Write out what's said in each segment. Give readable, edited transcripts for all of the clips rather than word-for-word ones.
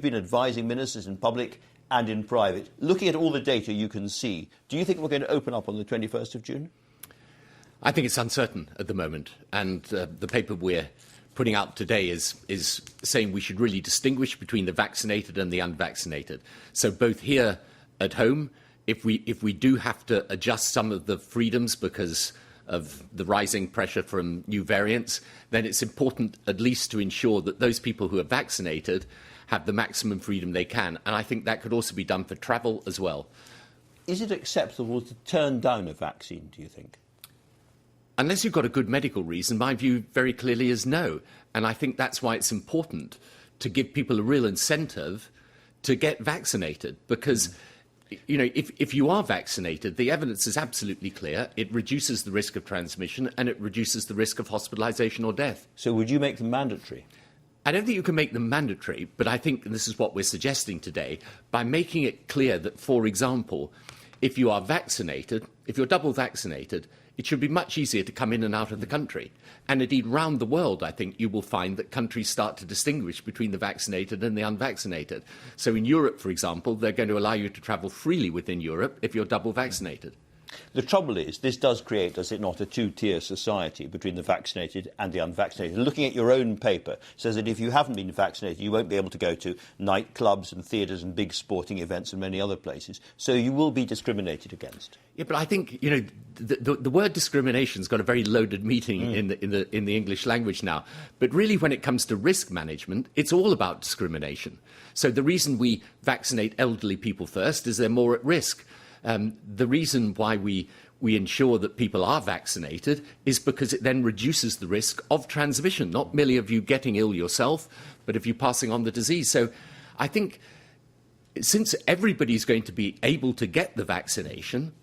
been advising ministers in public and in private. Looking at all the data you can see, do you think we're going to open up on the 21st of June? I think it's uncertain at the moment, and the paper we're putting out today is saying we should really distinguish between the vaccinated and the unvaccinated. So both here at home, if we do have to adjust some of the freedoms because of the rising pressure from new variants, then it's important at least to ensure that those people who are vaccinated have the maximum freedom they can. And I think that could also be done for travel as well. Is it acceptable to turn down a vaccine, do you think? Unless you've got a good medical reason, my view very clearly is no. And I think that's why it's important to give people a real incentive to get vaccinated. Because, you know, if you are vaccinated, the evidence is absolutely clear. It reduces the risk of transmission and it reduces the risk of hospitalisation or death. So would you make them mandatory? I don't think you can make them mandatory, but I think, and this is what we're suggesting today, by making it clear that, for example, if you are vaccinated, if you're double vaccinated, it should be much easier to come in and out of the country. And indeed, round the world, I think you will find that countries start to distinguish between the vaccinated and the unvaccinated. So in Europe, for example, they're going to allow you to travel freely within Europe if you're double vaccinated. The trouble is, this does create, does it not, a two-tier society between the vaccinated and the unvaccinated. Looking at your own paper says that if you haven't been vaccinated, you won't be able to go to nightclubs and theatres and big sporting events and many other places. So you will be discriminated against. Yeah, but I think, you know, the word discrimination's got a very loaded meaning in the English language now. But really, when it comes to risk management, it's all about discrimination. So the reason we vaccinate elderly people first is they're more at risk. The reason why we ensure that people are vaccinated is because it then reduces the risk of transmission, not merely of you getting ill yourself, but of you passing on the disease. So I think since everybody's going to be able to get the vaccination,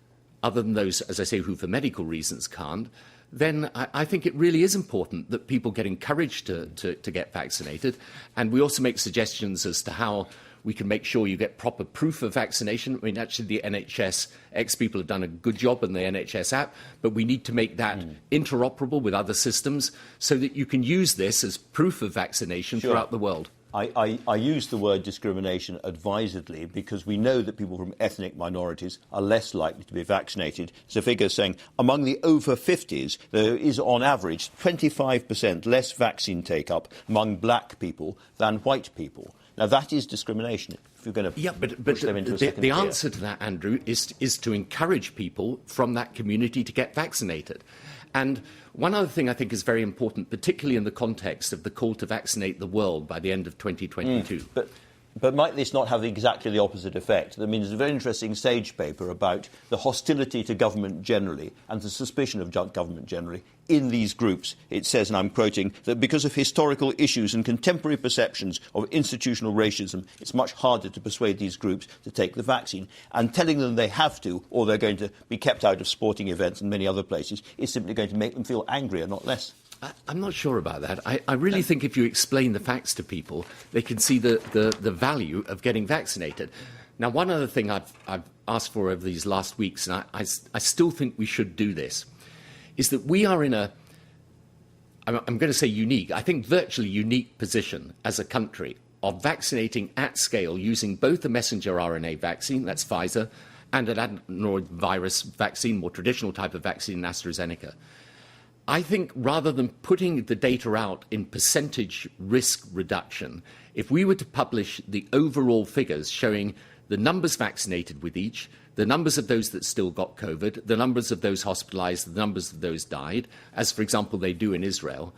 other than those, as I say, who for medical reasons can't, then I think it really is important that people get encouraged to get vaccinated. And we also make suggestions as to how we can make sure you get proper proof of vaccination. I mean, actually, the NHS ex-people have done a good job in the NHS app, but we need to make that interoperable with other systems so that you can use this as proof of vaccination throughout the world. I use the word discrimination advisedly because we know that people from ethnic minorities are less likely to be vaccinated. There's a figure saying among the over 50s, there is on average 25% less vaccine take-up among black people than white people. Now, that is discrimination if you're going to push them into a second tier. The answer to that, Andrew, is to encourage people from that community to get vaccinated. And one other thing I think is very important, particularly in the context of the call to vaccinate the world by the end of 2022. But might this not have exactly the opposite effect? I mean, there's a very interesting Sage paper about the hostility to government generally and the suspicion of government generally in these groups. It says, and I'm quoting, that because of historical issues and contemporary perceptions of institutional racism, it's much harder to persuade these groups to take the vaccine. And telling them they have to, or they're going to be kept out of sporting events and many other places, is simply going to make them feel angrier, not less. I'm not sure about that. I really think if you explain the facts to people, they can see the value of getting vaccinated. Now, one other thing I've asked for over these last weeks, and I still think we should do this, is that we are in I'm going to say unique, I think virtually unique position as a country of vaccinating at scale using both the messenger RNA vaccine, that's Pfizer, and an adenovirus vaccine, more traditional type of vaccine, AstraZeneca. I think rather than putting the data out in percentage risk reduction, if we were to publish the overall figures showing the numbers vaccinated with each, the numbers of those that still got COVID, the numbers of those hospitalised, the numbers of those died, as, for example, they do in Israel,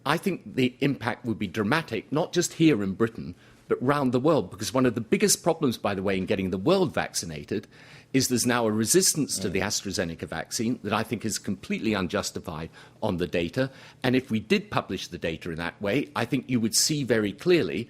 I think the impact would be dramatic, not just here in Britain, but round the world. Because one of the biggest problems, by the way, in getting the world vaccinated is there's now a resistance to the AstraZeneca vaccine that I think is completely unjustified on the data. And if we did publish the data in that way, I think you would see very clearly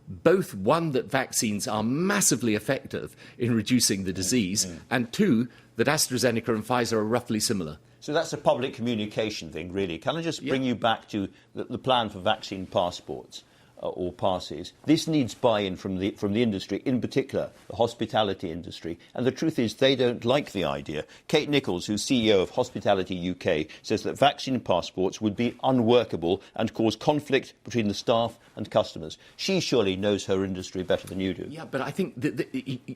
both, one, that vaccines are massively effective in reducing the disease, and two, that AstraZeneca and Pfizer are roughly similar. So that's a public communication thing, really. Can I just bring you back to the plan for vaccine passports? or passes. This needs buy-in from the industry, in particular the hospitality industry. And the truth is they don't like the idea. Kate Nichols, who's CEO of Hospitality UK, says that vaccine passports would be unworkable and cause conflict between the staff and customers. She surely knows her industry better than you do. Yeah, but I think that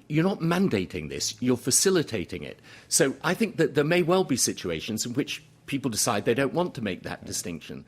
you're not mandating this, you're facilitating it. So I think that there may well be situations in which people decide they don't want to make that distinction.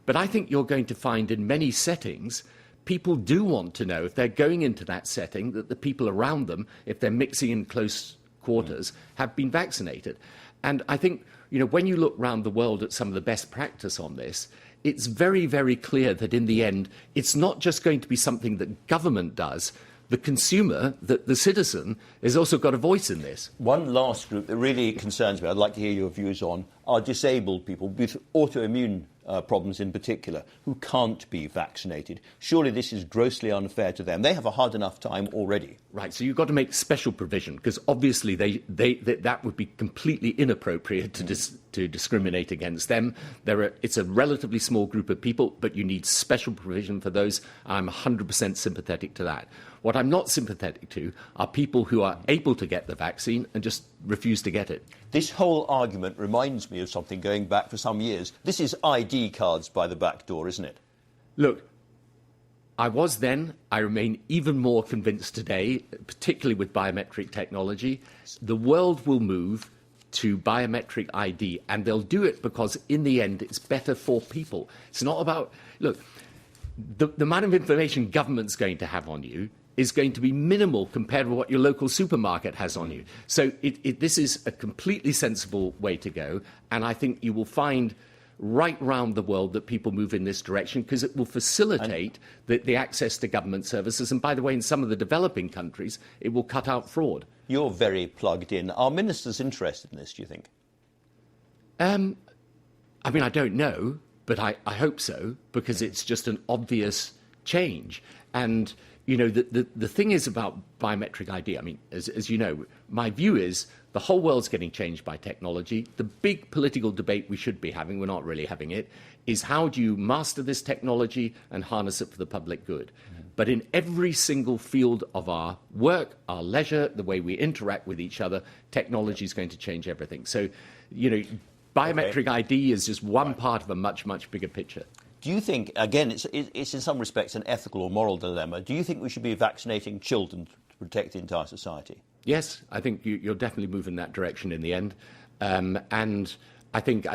But I think you're going to find in many settings, people do want to know if they're going into that setting that the people around them, if they're mixing in close quarters, have been vaccinated. And I think, when you look around the world at some of the best practice on this, it's very, very clear that in the end, it's not just going to be something that government does. The consumer, the citizen, has also got a voice in this. One last group that really concerns me, I'd like to hear your views on, are disabled people with autoimmune problems in particular, who can't be vaccinated. Surely this is grossly unfair to them. They have a hard enough time already. Right, so you've got to make special provision, because obviously that would be completely inappropriate to discriminate against them. It's a relatively small group of people, but you need special provision for those. I'm 100% sympathetic to that. What I'm not sympathetic to are people who are able to get the vaccine and just refuse to get it. This whole argument reminds me of something going back for some years. This is ID cards by the back door, isn't it? Look, I was then, I remain even more convinced today, particularly with biometric technology. The world will move to biometric ID, and they'll do it because in the end it's better for people. It's not about, look, the amount of information government's going to have on you is going to be minimal compared with what your local supermarket has on you. So this is a completely sensible way to go, and I think you will find right round the world that people move in this direction because it will facilitate the access to government services. And by the way, in some of the developing countries, it will cut out fraud. You're very plugged in. Are ministers interested in this, do you think? I mean, I don't know, but I hope so, because it's just an obvious change. And the thing is about biometric ID, I mean, as you know, my view is the whole world's getting changed by technology. The big political debate we should be having, we're not really having it, is how do you master this technology and harness it for the public good? But in every single field of our work, our leisure, the way we interact with each other, technology is going to change everything. So, biometric ID is just one part of a much, much bigger picture. Do you think, again, it's in some respects an ethical or moral dilemma, do you think we should be vaccinating children to protect the entire society? Yes, I think you're definitely moving in that direction in the end. And I think,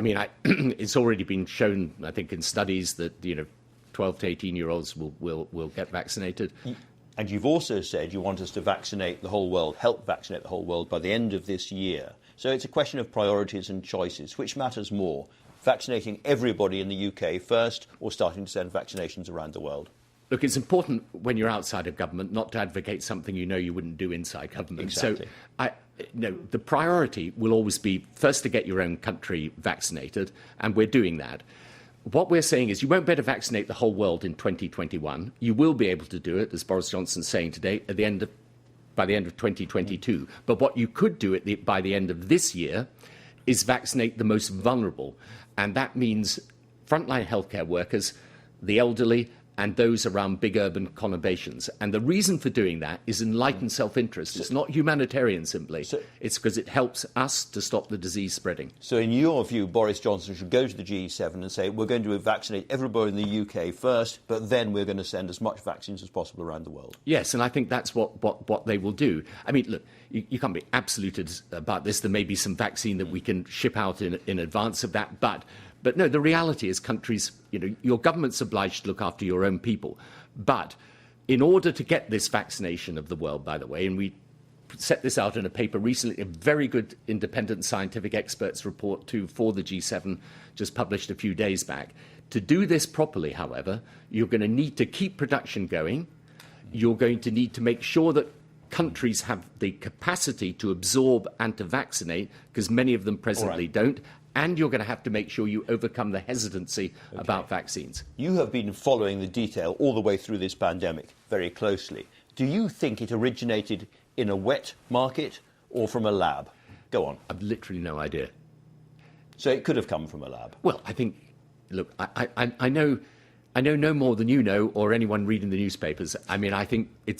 it's already been shown, I think, in studies that, 12 to 18-year-olds will get vaccinated. And you've also said you want us to vaccinate the whole world, help vaccinate the whole world by the end of this year. So it's a question of priorities and choices. Which matters more? Vaccinating everybody in the UK first, or starting to send vaccinations around the world? Look, it's important when you're outside of government not to advocate something you know you wouldn't do inside government. Exactly. So, the priority will always be first to get your own country vaccinated, and we're doing that. What we're saying is you won't be able to vaccinate the whole world in 2021. You will be able to do it, as Boris Johnson's saying today, by the end of 2022. But what you could do by the end of this year is vaccinate the most vulnerable. And that means frontline healthcare workers, the elderly, and those around big urban conurbations. And the reason for doing that is enlightened self-interest. It's not humanitarian simply. It's because it helps us to stop the disease spreading. So in your view, Boris Johnson should go to the G7 and say, we're going to vaccinate everybody in the UK first, but then we're going to send as much vaccines as possible around the world. Yes, and I think that's what they will do. I mean, look, you can't be absolute about this. There may be some vaccine that we can ship out in advance of that, But no, the reality is countries, your government's obliged to look after your own people. But in order to get this vaccination of the world, by the way, and we set this out in a paper recently, a very good independent scientific experts report for the G7, just published a few days back. To do this properly, however, you're going to need to keep production going. You're going to need to make sure that countries have the capacity to absorb and to vaccinate, because many of them presently don't. And you're going to have to make sure you overcome the hesitancy about vaccines. You have been following the detail all the way through this pandemic very closely. Do you think it originated in a wet market or from a lab? Go on. I've literally no idea. So it could have come from a lab? Well, I think, look, I know I know no more than you know or anyone reading the newspapers. I mean, I think you've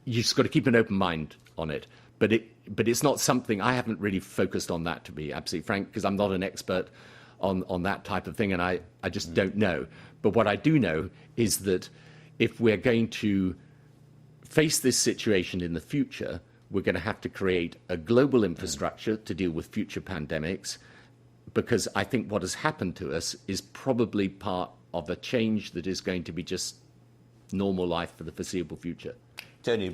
just got to keep an open mind on it. But it's not something, I haven't really focused on that, to be absolutely frank, because I'm not an expert on that type of thing, and I just don't know. But what I do know is that if we're going to face this situation in the future, we're going to have to create a global infrastructure to deal with future pandemics, because I think what has happened to us is probably part of a change that is going to be just normal life for the foreseeable future. Tony Blair.